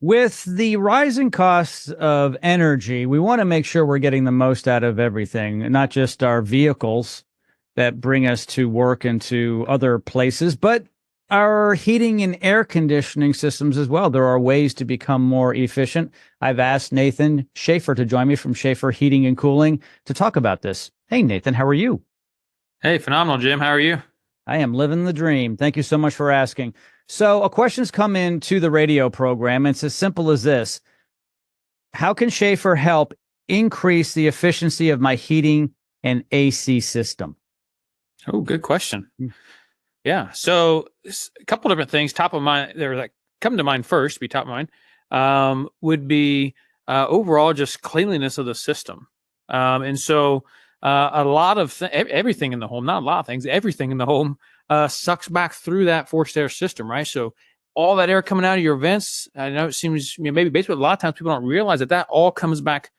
With the rising costs of energy, we want to make sure we're getting the most out of everything, not just our vehicles that bring us to work and to other places, but our heating and air conditioning systems as well. There are ways to become more efficient. I've asked Nathan Shafer to join me from Shafer Heating and Cooling to talk about this. Hey, Nathan, how are you? Hey, phenomenal, Jim. How are you? I am living the dream. Thank you so much for asking. So, a question's come into the radio program. And it's as simple as this: how can Schaefer help increase the efficiency of my heating and AC system? Oh, good question. Mm. Yeah. So a couple different things top of mind there that come to mind first, be top of mind, would be overall just cleanliness of the system. And so a lot of everything in the home, not a lot of things, everything in the home sucks back through that forced air system, right? So all that air coming out of your vents, I know it seems maybe basically a lot of times people don't realize that all comes back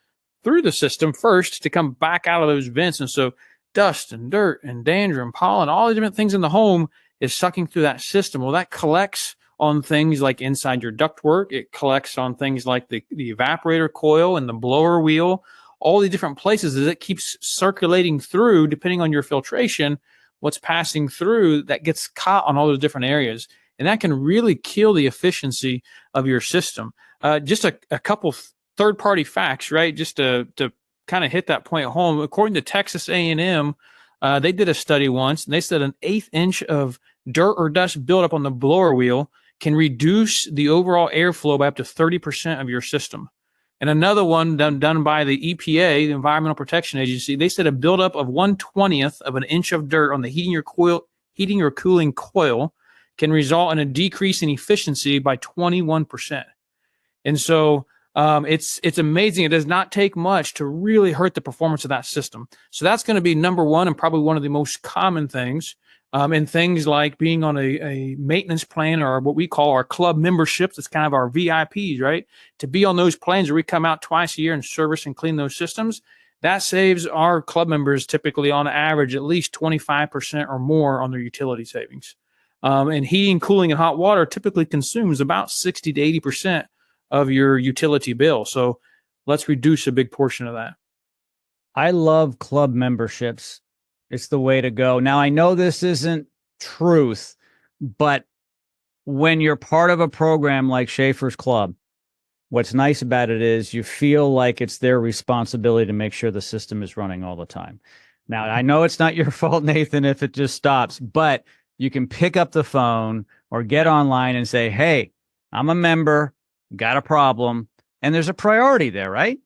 through the system first to come back out of those vents. And so dust and dirt and dander and pollen, all the different things in the home is sucking through that system. Well, that collects on things like inside your ductwork. It collects on things like the evaporator coil and the blower wheel, all the different places as it keeps circulating through, depending on your filtration, what's passing through that gets caught on all those different areas. And that can really kill the efficiency of your system. Just a couple third-party facts, right? Just to kind of hit that point home. According to Texas A&M, they did a study once, and they said an eighth inch of dirt or dust buildup on the blower wheel can reduce the overall airflow by up to 30% of your system. And another one done by the EPA, the Environmental Protection Agency, they said a buildup of 1/20th of an inch of dirt on the heating or cooling coil can result in a decrease in efficiency by 21%. And so it's amazing. It does not take much to really hurt the performance of that system. So that's going to be number one and probably one of the most common things. And things like being on a maintenance plan or what we call our club memberships. It's kind of our VIPs, right? To be on those plans where we come out twice a year and service and clean those systems, that saves our club members typically on average at least 25% or more on their utility savings. And heating, cooling, and hot water typically consumes about 60 to 80% of your utility bill. So let's reduce a big portion of that. I love club memberships. It's the way to go. Now, I know this isn't truth, but when you're part of a program like Schaefer's Club, what's nice about it is you feel like it's their responsibility to make sure the system is running all the time. Now, I know it's not your fault, Nathan, if it just stops, but you can pick up the phone or get online and say, hey, I'm a member, got a problem, and there's a priority there, right?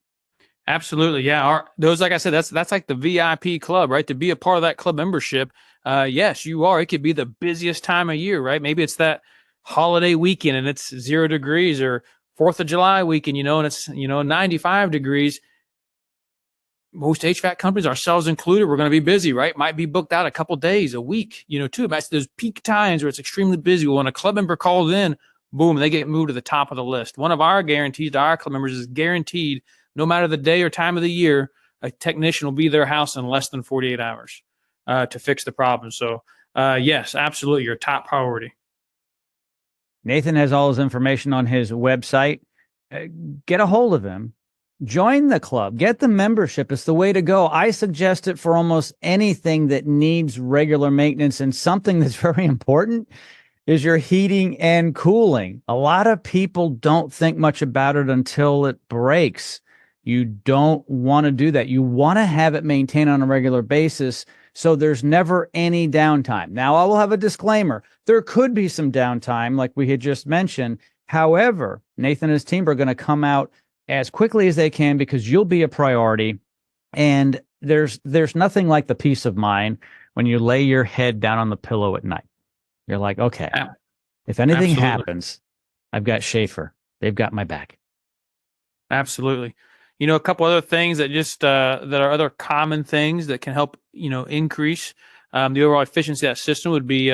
Absolutely. Yeah. Those, like I said, that's like the VIP club, right? To be a part of that club membership. Yes, you are. It could be the busiest time of year, right? Maybe it's that holiday weekend and it's 0 degrees, or 4th of July weekend, and it's, 95 degrees. Most HVAC companies, ourselves included, we're going to be busy, right? Might be booked out a couple days, a week, too. That's those peak times where it's extremely busy. When a club member calls in, boom, they get moved to the top of the list. One of our guarantees to our club members is guaranteed, no matter the day or time of the year, a technician will be at their house in less than 48 hours to fix the problem. So, yes, absolutely, your top priority. Nathan has all his information on his website. Get a hold of him. Join the club. Get the membership. It's the way to go. I suggest it for almost anything that needs regular maintenance. And something that's very important is your heating and cooling. A lot of people don't think much about it until it breaks. You don't want to do that. You want to have it maintained on a regular basis so there's never any downtime. Now, I will have a disclaimer. There could be some downtime, like we had just mentioned. However, Nathan and his team are going to come out as quickly as they can because you'll be a priority. And there's nothing like the peace of mind when you lay your head down on the pillow at night. You're like, okay, if anything happens, I've got Shafer. They've got my back. Absolutely. A couple other things that just that are other common things that can help, increase the overall efficiency of that system would be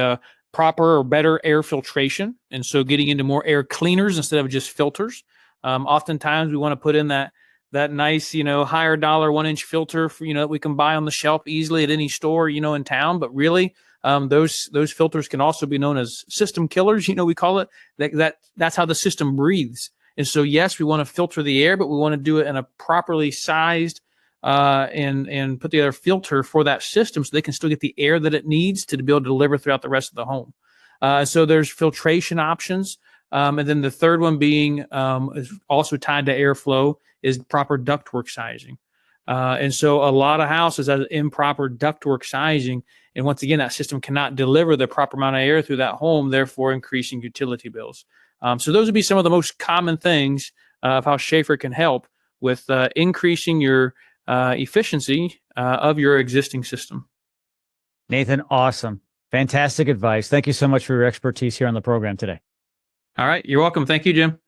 proper or better air filtration. And so getting into more air cleaners instead of just filters. Oftentimes we want to put in that nice, higher dollar 1-inch filter for, that we can buy on the shelf easily at any store, in town. But really, those filters can also be known as system killers. We call it that's how the system breathes. And so, yes, we want to filter the air, but we want to do it in a properly sized and put together a filter for that system so they can still get the air that it needs to be able to deliver throughout the rest of the home. So there's filtration options. And then the third one being is also tied to airflow is proper ductwork sizing. And so a lot of houses have improper ductwork sizing. And once again, that system cannot deliver the proper amount of air through that home, therefore increasing utility bills. So those would be some of the most common things of how Shafer can help with increasing your efficiency of your existing system. Nathan, awesome. Fantastic advice. Thank you so much for your expertise here on the program today. All right. You're welcome. Thank you, Jim.